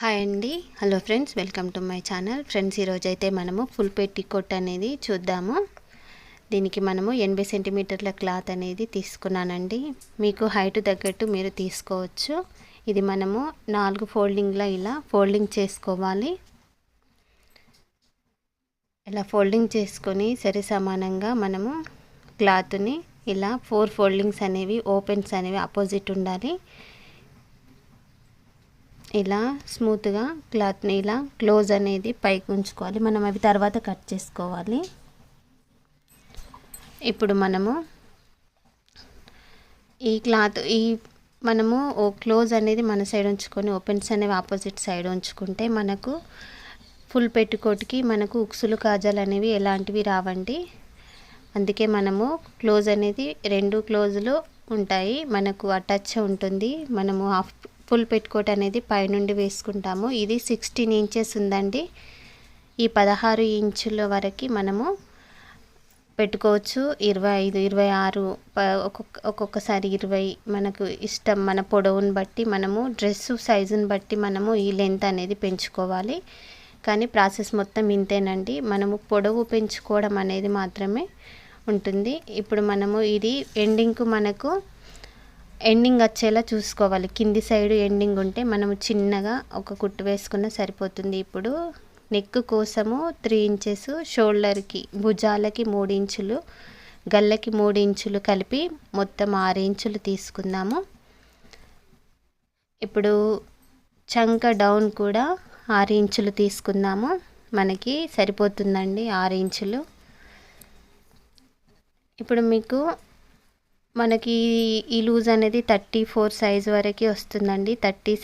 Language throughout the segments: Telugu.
హాయ్ అండి, hello friends, welcome to my channel. Friends, ఈరోజు అయితే మనము ఫుల్ పెట్టికోట్ అనేది చూద్దాము. దీనికి మనము 80 సెంటీమీటర్ల క్లాత్ అనేది తీసుకున్నానండి. మీకు హైట్ తగ్గట్టు మీరు తీసుకోవచ్చు. ఇది మనము 4 ఫోల్డింగ్లా ఇలా ఫోల్డింగ్ చేసుకోవాలి. ఇలా ఫోల్డింగ్ చేసుకొని సరి సమానంగా మనము క్లాత్ని ఇలా 4 ఫోల్డింగ్స్ అనేవి ఓపెన్స్ అనేవి ఆపోజిట్ ఉండాలి. ఇలా స్మూత్గా క్లాత్ని ఇలా క్లోజ్ అనేది పైకి ఉంచుకోవాలి. మనం అవి తర్వాత కట్ చేసుకోవాలి. ఇప్పుడు మనము ఈ క్లాత్ మనము క్లోజ్ అనేది మన సైడ్ ఉంచుకొని ఓపెన్స్ అనేవి ఆపోజిట్ సైడ్ ఉంచుకుంటే మనకు ఫుల్ పెట్టికోట్కి మనకు ఉక్సులు కాజాలు అనేవి ఎలాంటివి రావండి. అందుకే మనము క్లోజ్ అనేది 2 క్లోజులు ఉంటాయి, మనకు అటాచ్ ఉంటుంది. మనము ఫుల్ పెట్టికోట్ అనేది పైనుండి వేసుకుంటాము. ఇది 16 ఇంచెస్ ఉందండి. ఈ 16 ఇంచుల వరకు మనము పెట్టుకోవచ్చు. 25, 26, ఒక్కొక్కసారి 20 మనకు ఇష్టం. మన పొడవుని బట్టి మనము డ్రెస్సు సైజుని బట్టి మనము ఈ లెంత్ అనేది పెంచుకోవాలి. కానీ ప్రాసెస్ మొత్తం ఇంతేనండి. మనము పొడవు పెంచుకోవడం అనేది మాత్రమే ఉంటుంది. ఇప్పుడు మనము ఇది ఎండింగ్ వచ్చేలా చూసుకోవాలి. కింది సైడ్ ఎండింగ్ ఉంటే మనము చిన్నగా ఒక కుట్టు వేసుకున్న సరిపోతుంది. ఇప్పుడు నెక్ కోసము 3 ఇంచెస్, షోల్డర్కి భుజాలకి 3 ఇంచులు, గల్లకి 3 ఇంచులు కలిపి మొత్తం 6 ఇంచులు తీసుకుందాము. ఇప్పుడు చంక డౌన్ కూడా 6 ఇంచులు తీసుకుందాము. మనకి సరిపోతుందండి 6 ఇంచులు. ఇప్పుడు మనకి ఈ లూజ్ అనేది 34 సైజు వరకు వస్తుందండి. 34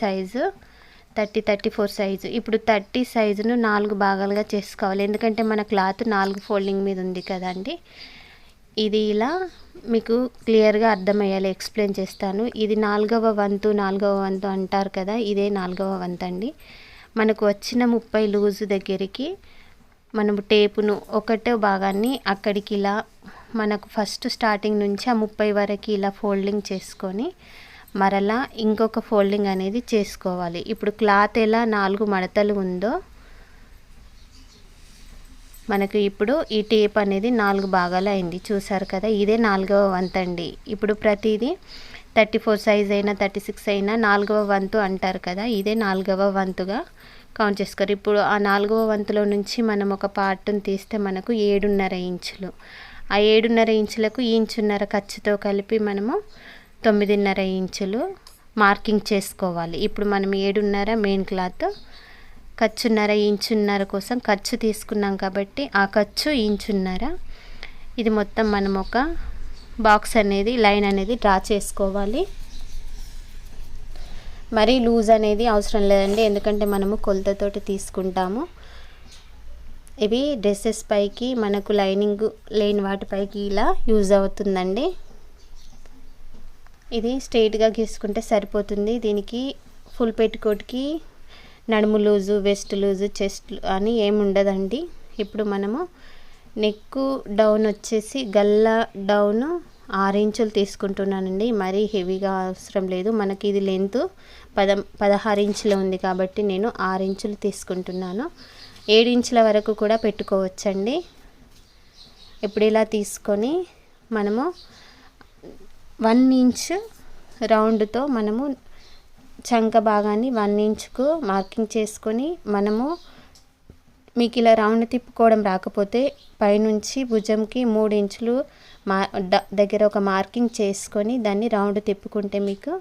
సైజు. ఇప్పుడు 30 సైజును 4 భాగాలుగా చేసుకోవాలి. ఎందుకంటే మన క్లాత్ 4 ఫోల్డింగ్ మీద ఉంది కదండి. ఇది ఇలా మీకు క్లియర్గా అర్థమయ్యేలా ఎక్స్ప్లెయిన్ చేస్తాను. ఇది 4వ వంతు అంటారు కదా, ఇదే 4వ వంతు అండి. మనకు వచ్చిన 30 లూజు దగ్గరికి మనము టేపును ఒకటో భాగాన్ని అక్కడికి ఇలా మనకు ఫస్ట్ స్టార్టింగ్ నుంచి ఆ 30 వరకు ఇలా ఫోల్డింగ్ చేసుకొని మరలా ఇంకొక ఫోల్డింగ్ అనేది చేసుకోవాలి. ఇప్పుడు క్లాత్ ఎలా 4 మడతలు ఉందో మనకు ఇప్పుడు ఈ టేప్ అనేది 4 భాగాలు అయింది. చూసారు కదా, ఇదే 4వ వంతు అండి. ఇప్పుడు ప్రతిదీ 34 సైజ్ అయినా 36 అయినా 4వ వంతు అంటారు కదా, ఇదే 4వ వంతుగా కౌంట్ చేసుకోరు. ఇప్పుడు ఆ 4వ వంతులో నుంచి మనం ఒక పార్ట్ని తీస్తే మనకు 7.5 ఇంచులు. ఆ 7.5 ఇంచులకు ఇంచున్నర ఖర్చుతో కలిపి మనము 9.5 ఇంచులు మార్కింగ్ చేసుకోవాలి. ఇప్పుడు మనం 7.5 మెయిన్ క్లాత్, ఖర్చున్నర ఇంచున్నర కోసం ఖర్చు తీసుకున్నాం కాబట్టి ఆ ఖర్చు ఇంచున్నర. ఇది మొత్తం మనం ఒక బాక్స్ అనేది లైన్ అనేది డ్రా చేసుకోవాలి. మరీ లూజ్ అనేది అవసరం లేదండి, ఎందుకంటే మనము కొలతతోటి తీసుకుంటాము. ఇవి డ్రెస్సెస్ పైకి మనకు లైనింగ్ లేని వాటిపైకి ఇలా యూజ్ అవుతుందండి. ఇది స్ట్రైట్గా గీసుకుంటే సరిపోతుంది. దీనికి ఫుల్ పెట్టికోట్కి నడుము లూజు, వెస్ట్ లూజు, చెస్ట్ అని ఏమి ఉండదండి. ఇప్పుడు మనము నెక్ డౌన్ వచ్చేసి గల్ల డౌన్ 6 ఇంచులు తీసుకుంటున్నానండి. మరీ హెవీగా అవసరం లేదు. మనకి ఇది లెంత్ 16 ఇంచులు ఉంది కాబట్టి నేను 6 ఇంచులు తీసుకుంటున్నాను. 7 ఇంచుల వరకు కూడా పెట్టుకోవచ్చండి. ఇప్పుడు ఇలా తీసుకొని మనము 1 ఇంచ్ రౌండ్తో మనము చంక భాగాన్ని 1 ఇంచుకు మార్కింగ్ చేసుకొని మనము మీకు ఇలా రౌండ్ తిప్పుకోవడం రాకపోతే పైనుంచి భుజంకి 3 ఇంచులు దగ్గర ఒక మార్కింగ్ చేసుకొని దాన్ని రౌండ్ తిప్పుకుంటే మీకు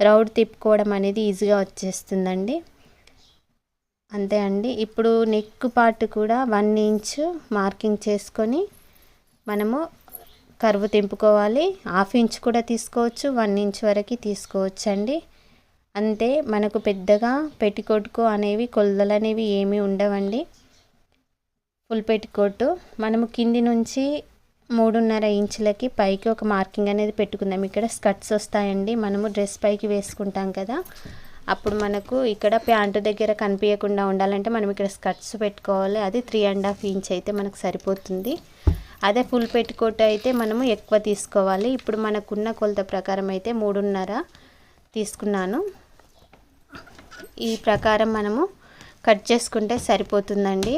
రౌండ్ తిప్పుకోవడం అనేది ఈజీగా వచ్చేస్తుందండి. అంతే అండి. ఇప్పుడు నెక్ పార్ట్ కూడా 1 ఇంచ్ మార్కింగ్ చేసుకొని మనము కర్వ్ తింపుకోవాలి. 1/2 ఇంచ్ కూడా తీసుకోవచ్చు, 1 ఇంచ్ వరకు తీసుకోవచ్చు అండి. అంతే, మనకు పెద్దగా పెట్టికోట్కు అనేవి కొలతలు అనేవి ఏమీ ఉండవండి. ఫుల్ పెట్టికోట్ మనము కింది నుంచి 3.5 ఇంచులకి పైకి ఒక మార్కింగ్ అనేది పెట్టుకుందాం. ఇక్కడ స్కర్ట్స్ వస్తాయండి, మనము డ్రెస్ పైకి వేసుకుంటాం కదా, అప్పుడు మనకు ఇక్కడ ప్యాంటు దగ్గర కనిపించకుండా ఉండాలంటే మనం ఇక్కడ స్కర్ట్స్ పెట్టుకోవాలి. అది 3.5 ఇంచ్ అయితే మనకు సరిపోతుంది. అదే ఫుల్ పెట్టికోట్ అయితే మనము ఎక్కువ తీసుకోవాలి. ఇప్పుడు మనకున్న కొలత ప్రకారం అయితే 3.5 తీసుకున్నాను. ఈ ప్రకారం మనము కట్ చేసుకుంటే సరిపోతుందండి.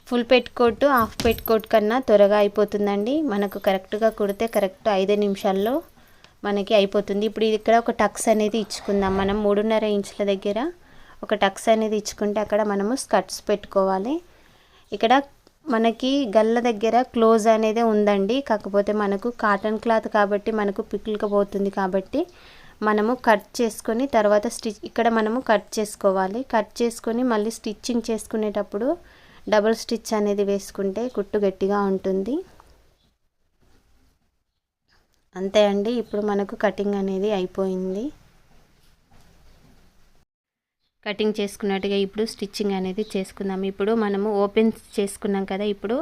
ఫుల్ పెట్కోట్ హాఫ్ పెట్కోట్ కన్నా త్వరగా అయిపోతుందండి. మనకు కరెక్ట్గా కుడితే కరెక్ట్ 5 నిమిషాల్లో మనకి అయిపోతుంది. ఇప్పుడు ఇక్కడ ఒక టక్స్ అనేది ఇచ్చుకుందాం. మనం 3.5 ఇంచుల దగ్గర ఒక టక్స్ అనేది ఇచ్చుకుంటే అక్కడ మనము స్కర్ట్స్ పెట్టుకోవాలి. ఇక్కడ మనకి గల్ల దగ్గర క్లోజ్ అనేది ఉందండి. కాకపోతే మనకు కాటన్ క్లాత్ కాబట్టి మనకు పిక్కులుకపోతుంది కాబట్టి మనము కట్ చేసుకొని తర్వాత ఇక్కడ మనము కట్ చేసుకోవాలి. కట్ చేసుకొని మళ్ళీ స్టిచ్చింగ్ చేసుకునేటప్పుడు డబుల్ స్టిచ్ అనేది వేసుకుంటే కుట్టు గట్టిగా ఉంటుంది. అంతే అండి. ఇప్పుడు మనకు కటింగ్ అనేది అయిపోయింది. కటింగ్ చేసుకున్నట్టుగా ఇప్పుడు స్టిచ్చింగ్ అనేది చేసుకుందాం. ఇప్పుడు మనము ఓపెన్ చేసుకున్నాం కదా, ఇప్పుడు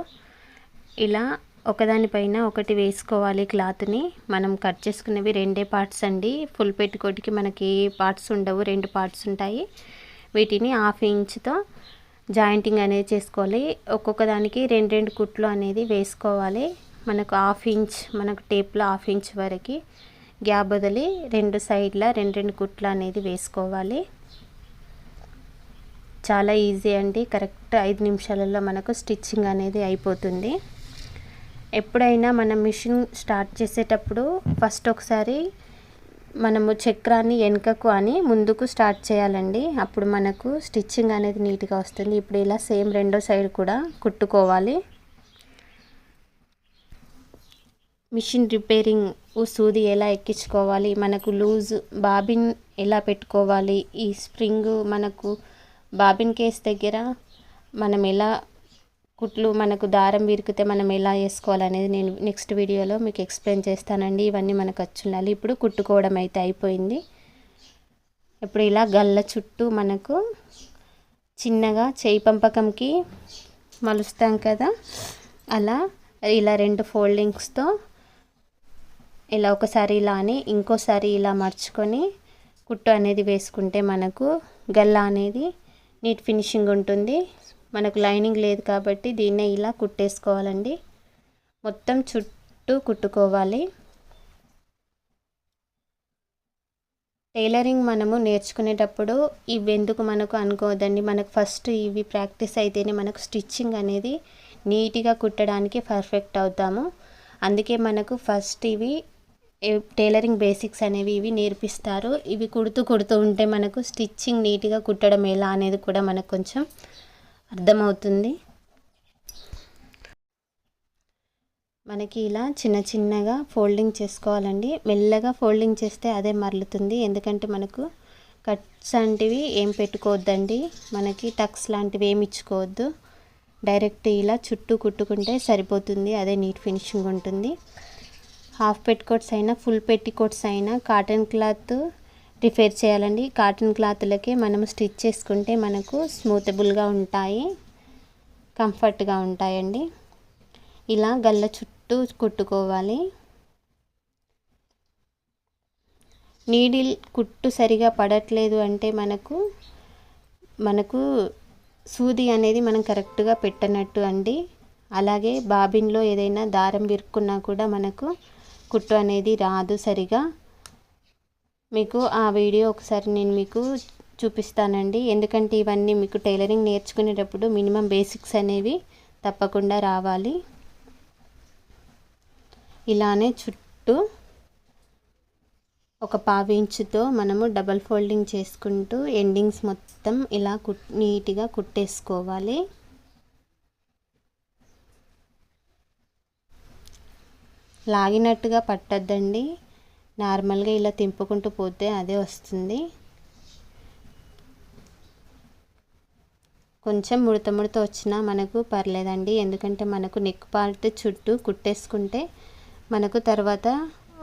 ఇలా ఒకదానిపైన ఒకటి వేసుకోవాలి క్లాత్ని. మనం కట్ చేసుకునేవి 2 పార్ట్స్ అండి. ఫుల్ పెట్టుకోటికి మనకి పార్ట్స్ ఉండవు, 2 పార్ట్స్ ఉంటాయి. వీటిని 1/2 ఇంచుతో జాయింటింగ్ అనేది చేసుకోవాలి. ఒక్కొక్క దానికి 2 కుట్లు అనేది వేసుకోవాలి. మనకు 1/2 ఇంచ్, మనకు టేప్లో 1/2 ఇంచ్ వరకు గ్యాప్ వదిలి 2 సైడ్ల 2 కుట్లు అనేది వేసుకోవాలి. చాలా ఈజీ అండి. కరెక్ట్ 5 నిమిషాలలో మనకు స్టిచ్చింగ్ అనేది అయిపోతుంది. ఎప్పుడైనా మనం మిషన్ స్టార్ట్ చేసేటప్పుడు ఫస్ట్ ఒకసారి మనము చక్రాన్ని వెనుకకు అని ముందుకు స్టార్ట్ చేయాలండి. అప్పుడు మనకు స్టిచ్చింగ్ అనేది నీట్గా వస్తుంది. ఇప్పుడు ఇలా సేమ్ రెండో సైడ్ కూడా కుట్టుకోవాలి. మిషన్ రిపేరింగ్ సూది ఎలా ఎక్కించుకోవాలి, మనకు లూజ్ బాబిన్ ఎలా పెట్టుకోవాలి, ఈ స్ప్రింగ్ మనకు బాబిన్ కేస్ దగ్గర మనం ఎలా కుట్లు మనకు దారం విరికితే మనం ఎలా వేసుకోవాలనేది నేను నెక్స్ట్ వీడియోలో మీకు ఎక్స్ప్లెయిన్ చేస్తానండి. ఇవన్నీ మనకు వచ్చి ఉండాలి. ఇప్పుడు కుట్టుకోవడం అయితే అయిపోయింది. ఇప్పుడు ఇలా గల్ల చుట్టూ మనకు చిన్నగా చేయి పంపకంకి మలుస్తాం కదా, అలా ఇలా 2 ఫోల్డింగ్స్తో ఇలా ఒకసారి ఇలా అని ఇంకోసారి ఇలా మర్చుకొని కుట్టు అనేది వేసుకుంటే మనకు గల్ల అనేది నీట్ ఫినిషింగ్ ఉంటుంది. మనకు లైనింగ్ లేదు కాబట్టి దీన్నే ఇలా కుట్టేసుకోవాలండి. మొత్తం చుట్టూ కుట్టుకోవాలి. టైలరింగ్ మనము నేర్చుకునేటప్పుడు ఇవి ఎందుకు మనకు అనుకోవద్దండి. మనకు ఫస్ట్ ఇవి ప్రాక్టీస్ అయితేనే మనకు స్టిచ్చింగ్ అనేది నీట్గా కుట్టడానికి పర్ఫెక్ట్ అవుతాము. అందుకే మనకు ఫస్ట్ ఇవి టైలరింగ్ బేసిక్స్ అనేవి ఇవి నేర్పిస్తారు. ఇవి కుడుతూ ఉంటే మనకు స్టిచ్చింగ్ నీట్గా కుట్టడం ఎలా అనేది కూడా మనకు కొంచెం అర్థమవుతుంది. మనకి ఇలా చిన్నగా ఫోల్డింగ్ చేసుకోవాలండి. మెల్లగా ఫోల్డింగ్ చేస్తే అదే మరలుతుంది. ఎందుకంటే మనకు కట్స్ లాంటివి ఏం పెట్టుకోవద్దండి. మనకి టక్స్ లాంటివి ఏమి ఇచ్చుకోవద్దు. డైరెక్ట్ ఇలా చుట్టూ కుట్టుకుంటే సరిపోతుంది. అదే నీట్ ఫినిషింగ్ ఉంటుంది. హాఫ్ పెట్కోట్స్ అయినా ఫుల్ పెట్టికోట్స్ అయినా కాటన్ క్లాత్ ప్రిఫర్ చేయాలండి. కాటన్ క్లాత్లకే మనం స్టిచ్ చేసుకుంటే మనకు స్మూతబుల్గా ఉంటాయి, కంఫర్ట్గా ఉంటాయండి. ఇలా గల్ల చుట్టూ కుట్టుకోవాలి. నీడిల్ కుట్టు సరిగా పడట్లేదు అంటే మనకు సూది అనేది మనం కరెక్ట్గా పెట్టనట్టు అండి. అలాగే బాబిన్లో ఏదైనా దారం విరుక్కున్నా కూడా మనకు కుట్టు అనేది రాదు సరిగా. మీకు ఆ వీడియో ఒకసారి నేను మీకు చూపిస్తానండి. ఎందుకంటే ఇవన్నీ మీకు టైలరింగ్ నేర్చుకునేటప్పుడు మినిమం బేసిక్స్ అనేవి తప్పకుండా రావాలి. ఇలానే చుట్టూ ఒక 1/2 ఇంచుతో మనము డబల్ ఫోల్డింగ్ చేసుకుంటూ ఎండింగ్స్ మొత్తం ఇలా నీట్గా కుట్టేసుకోవాలి. లాగినట్టుగా పట్టద్దండి. నార్మల్గా ఇలా తింపుకుంటూ పోతే అదే వస్తుంది. కొంచెం ముడత వచ్చినా మనకు పర్లేదండి. ఎందుకంటే మనకు నెక్ పార్ట్ చుట్టూ కుట్టేసుకుంటే మనకు తర్వాత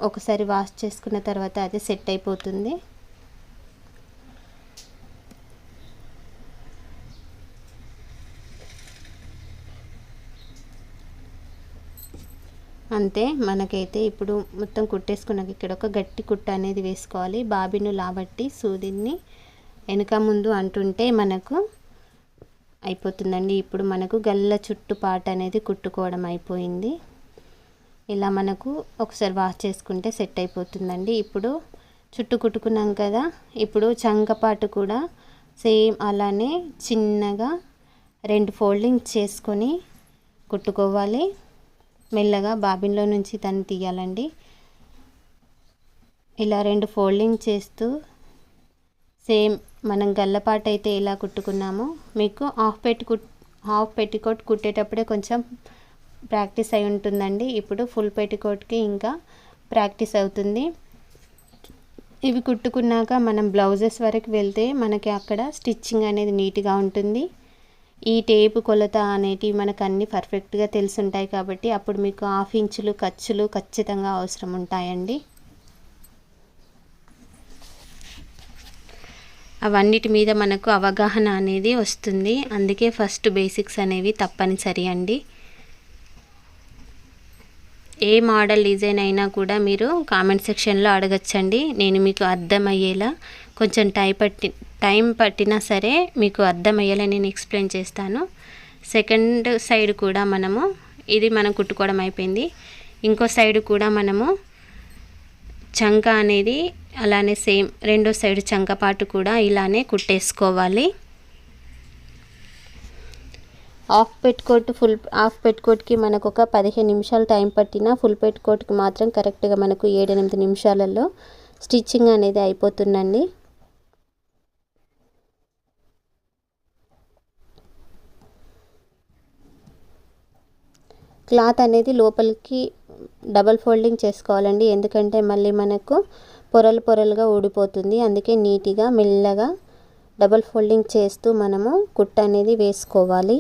ఒకసారి వాష్ చేసుకున్న తర్వాత అది సెట్ అయిపోతుంది. అంతే. మనకైతే ఇప్పుడు మొత్తం కుట్టేసుకున్నాక ఇక్కడ ఒక గట్టి కుట్ట అనేది వేసుకోవాలి. బాబిను లాబట్టి సూదిని వెనుక ముందు అంటుంటే మనకు అయిపోతుందండి. ఇప్పుడు మనకు గల్ల చుట్టు పార్ట్ అనేది కుట్టుకోవడం అయిపోయింది. ఇలా మనకు ఒకసారి వాష్ చేసుకుంటే సెట్ అయిపోతుందండి. ఇప్పుడు చుట్టూ కుట్టుకున్నాం కదా. ఇప్పుడు చంకపాటు కూడా సేమ్ అలానే చిన్నగా 2 ఫోల్డింగ్ చేసుకొని కుట్టుకోవాలి. మెల్లగా బాబిన్లో నుంచి దాన్ని తీయాలండి. ఇలా 2 ఫోల్డింగ్ చేస్తూ సేమ్ మనం గల్లపాటు అయితే ఎలా కుట్టుకున్నామో మీకు హాఫ్ పెట్టికోట్ కుట్టేటప్పుడే కొంచెం ప్రాక్టీస్ అయి ఉంటుందండి. ఇప్పుడు ఫుల్ పెట్టికోట్కి ఇంకా ప్రాక్టీస్ అవుతుంది. ఇవి కుట్టుకున్నాక మనం బ్లౌజెస్ వరకు వెళ్తే మనకి అక్కడ స్టిచ్చింగ్ అనేది నీట్గా ఉంటుంది. ఈ టేపు కొలత అనేటివి మనకు అన్నీ పర్ఫెక్ట్గా తెలుసుంటాయి కాబట్టి అప్పుడు మీకు 1/2 ఇంచులు ఖర్చులు ఖచ్చితంగా అవసరం ఉంటాయండి. అవన్నిటి మీద మనకు అవగాహన అనేది వస్తుంది. అందుకే ఫస్ట్ బేసిక్స్ అనేవి తప్పనిసరి అండి. ఏ మోడల్ డిజైన్ అయినా కూడా మీరు కామెంట్ సెక్షన్లో అడగచ్చండి. నేను మీకు అర్థమయ్యేలా కొంచెం టైం పట్టినా సరే మీకు అర్థమయ్యేలా నేను ఎక్స్ప్లెయిన్ చేస్తాను. సెకండ్ సైడ్ కూడా ఇది మనం కుట్టుకోవడం అయిపోయింది. ఇంకో సైడ్ కూడా మనము చంక అనేది అలానే సేమ్ రెండో సైడ్ చంకపాటు కూడా ఇలానే కుట్టేసుకోవాలి. హాఫ్ పెట్టుకోట్కి మనకు ఒక 15 నిమిషాలు టైం పట్టినా ఫుల్ పెట్టుకోట్కి మాత్రం కరెక్ట్గా మనకు 7-8 నిమిషాలలో స్టిచ్చింగ్ అనేది అయిపోతుందండి. క్లాత్ అనేది లోపలికి డబల్ ఫోల్డింగ్ చేసుకోవాలండి. ఎందుకంటే మళ్ళీ మనకు పొరలుగా ఊడిపోతుంది. అందుకే నీట్గా మెల్లగా డబల్ ఫోల్డింగ్ చేస్తూ మనము కుట్ట అనేది వేసుకోవాలి.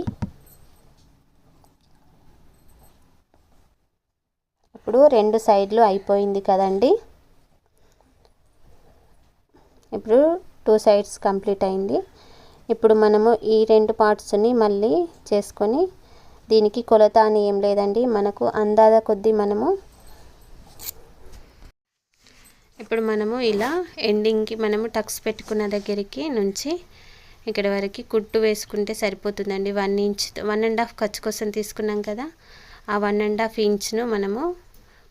ఇప్పుడు 2 సైడ్లు అయిపోయింది కదండి. ఇప్పుడు 2 సైడ్స్ కంప్లీట్ అయింది. ఇప్పుడు మనము ఈ 2 పార్ట్స్ని మళ్ళీ చేసుకొని దీనికి కొలత అని ఏం లేదండి, మనకు అందాజ కొద్దీ ఇప్పుడు మనము ఇలా ఎండింగ్కి మనము టక్స్ పెట్టుకున్న దగ్గరికి నుంచి ఇక్కడ వరకు కుట్టు వేసుకుంటే సరిపోతుందండి. 1.5 ఖర్చు కోసం తీసుకున్నాం కదా, ఆ 1.5 ఇంచ్ను మనము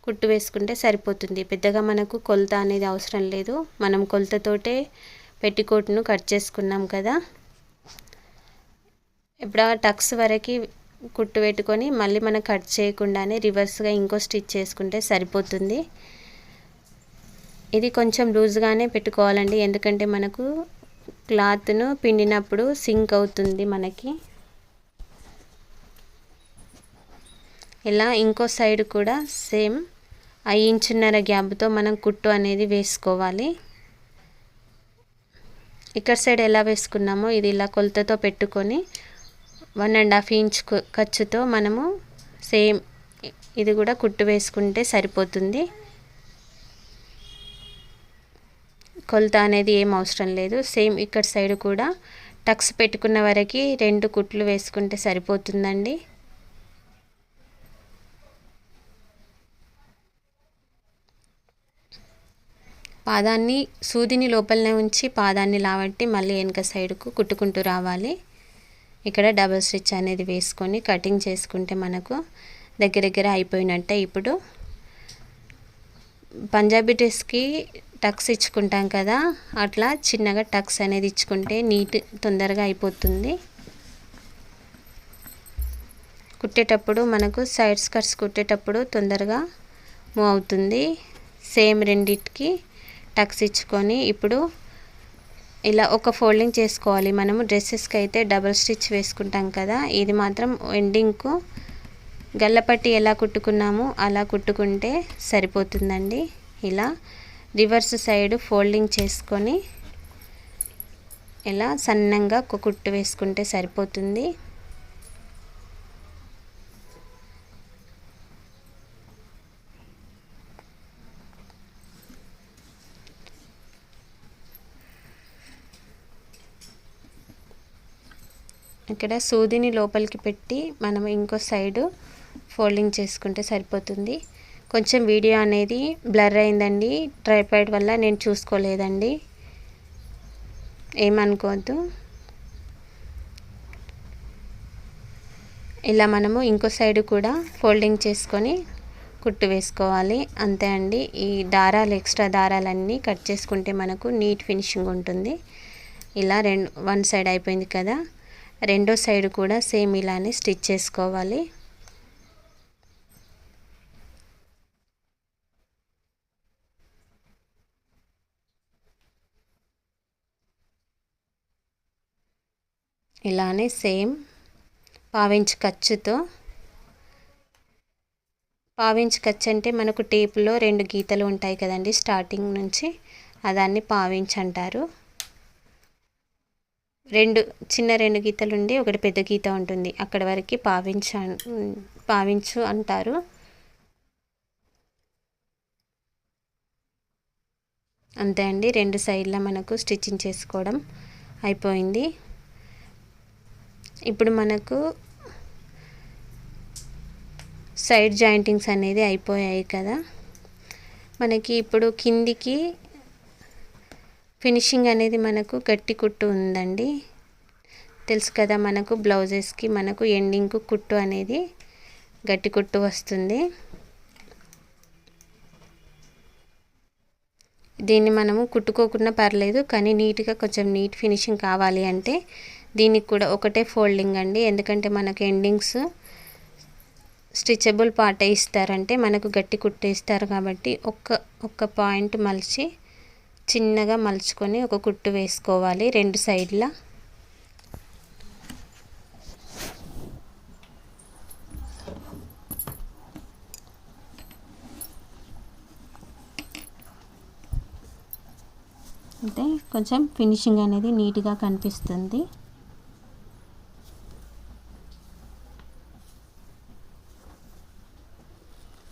కుట్టు వేసుకుంటే సరిపోతుంది. పెద్దగా మనకు కొలత అనేది అవసరం లేదు. మనం కొలతతోటే పెట్టికోట్ను కట్ చేసుకున్నాం కదా. ఇప్పుడు ఆ టక్స్ వరకు కుట్టు పెట్టుకొని మళ్ళీ మనం కట్ చేయకుండానే రివర్స్గా ఇంకో స్టిచ్ చేసుకుంటే సరిపోతుంది. ఇది కొంచెం లూజ్గానే పెట్టుకోవాలండి, ఎందుకంటే మనకు క్లాత్ను పిండినప్పుడు సింక్ అవుతుంది మనకి. ఇలా ఇంకో సైడ్ కూడా సేమ్ 1.5 ఇంచున్నర గ్యాప్తో మనం కుట్టు అనేది వేసుకోవాలి. ఇక్కడ సైడ్ ఎలా వేసుకున్నామో ఇది ఇలా కొలతతో పెట్టుకొని 1.5 ఇంచ్ ఖర్చుతో మనము సేమ్ ఇది కూడా కుట్టు వేసుకుంటే సరిపోతుంది. కొలత అనేది ఏం అవసరం లేదు. సేమ్ ఇక్కడ సైడ్ కూడా టక్స్ పెట్టుకున్న వరకు 2 కుట్లు వేసుకుంటే సరిపోతుందండి. పాదాన్ని సూదిని లోపలనే ఉంచి పాదాన్ని లావట్టి మళ్ళీ వెనక సైడ్కు కుట్టుకుంటూ రావాలి. ఇక్కడ డబుల్ స్టిచ్ అనేది వేసుకొని కటింగ్ చేసుకుంటే మనకు దగ్గర అయిపోయినట్టే. ఇప్పుడు పంజాబీ డ్రెస్కి టక్స్ ఇచ్చుకుంటాం కదా, అట్లా చిన్నగా టక్స్ అనేది ఇచ్చుకుంటే తొందరగా అయిపోతుంది. కుట్టేటప్పుడు మనకు సైడ్ స్కర్ట్స్ కుట్టేటప్పుడు తొందరగా మూవ్ అవుతుంది. సేమ్ రెండిటికి టక్స్ ఇచ్చుకొని ఇప్పుడు ఇలా ఒక ఫోల్డింగ్ చేసుకోవాలి. మనము డ్రెస్సెస్కి అయితే డబుల్ స్టిచ్ వేసుకుంటాం కదా, ఇది మాత్రం ఎండింగ్కు గల్లపట్టి ఎలా కుట్టుకున్నామో అలా కుట్టుకుంటే సరిపోతుందండి. ఇలా రివర్స్ సైడ్ ఫోల్డింగ్ చేసుకొని ఇలా సన్నంగా ఒక కుట్టు వేసుకుంటే సరిపోతుంది. ఇక్కడ సూదిని లోపలికి పెట్టి మనం ఇంకో సైడు ఫోల్డింగ్ చేసుకుంటే సరిపోతుంది. కొంచెం వీడియో అనేది బ్లర్ అయిందండి, ట్రైపాడ్ వల్ల నేను చూసుకోలేదండి, ఏమనుకోవద్దు. ఇలా మనము ఇంకో సైడ్ కూడా ఫోల్డింగ్ చేసుకొని కుట్టు వేసుకోవాలి. అంతే అండి. ఈ దారాలు ఎక్స్ట్రా దారాలన్నీ కట్ చేసుకుంటే మనకు నీట్ ఫినిషింగ్ ఉంటుంది. ఇలా వన్ సైడ్ అయిపోయింది కదా, రెండో సైడ్ కూడా సేమ్ ఇలానే స్టిచ్ చేసుకోవాలి. ఇలానే సేమ్ పావించి ఖర్చుతో, పావించి ఖర్చు అంటే మనకు టేపులో 2 గీతలు ఉంటాయి కదండి స్టార్టింగ్ నుంచి, అదాన్ని పావించి అంటారు. 2 గీతలు ఉండి ఒకటి పెద్ద గీత ఉంటుంది, అక్కడ వరకు పావించు అంటారు. అంతే అండి. 2 సైడ్ల మనకు స్టిచ్చింగ్ చేసుకోవడం అయిపోయింది. ఇప్పుడు మనకు సైడ్ జాయింటింగ్స్ అనేది అయిపోయాయి కదా, మనకి ఇప్పుడు కిందికి ఫినిషింగ్ అనేది మనకు గట్టి కుట్టు ఉందండి. తెలుసు కదా, మనకు బ్లౌజెస్కి మనకు ఎండింగ్కు కుట్టు అనేది గట్టి కుట్టు వస్తుంది. దీన్ని మనము కుట్టుకోకుండా పర్లేదు, కానీ నీట్గా కొంచెం నీట్ ఫినిషింగ్ కావాలి అంటే దీనికి కూడా ఒకటే ఫోల్డింగ్ అండి. ఎందుకంటే మనకు ఎండింగ్స్ స్టిచబుల్ పార్ట్ ఇస్తారంటే మనకు గట్టి కుట్టు ఇస్తారు కాబట్టి ఒక్క పాయింట్ మలిచి చిన్నగా మలుచుకొని ఒక కుట్టు వేసుకోవాలి 2 సైడ్ల. అంటే కొంచెం ఫినిషింగ్ అనేది నీట్గా కనిపిస్తుంది.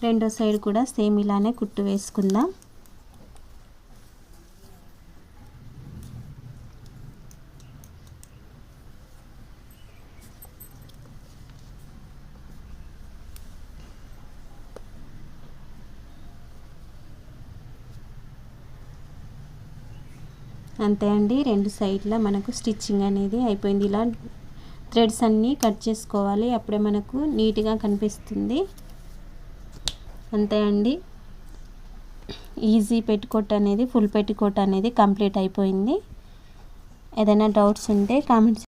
రెండో సైడ్ కూడా సేమ్ ఇలానే కుట్టు వేసుకుందాం. అంతే అండి. 2 సైడ్ల మనకు స్టిచ్చింగ్ అనేది అయిపోయింది. ఇలా థ్రెడ్స్ అన్నీ కట్ చేసుకోవాలి, అప్పుడే మనకు నీట్గా కనిపిస్తుంది. అంతే అండి. ఈజీ పెట్టికోట్ అనేది, ఫుల్ పెట్టికోట్ అనేది కంప్లీట్ అయిపోయింది. ఏదైనా డౌట్స్ ఉంటే కామెంట్స్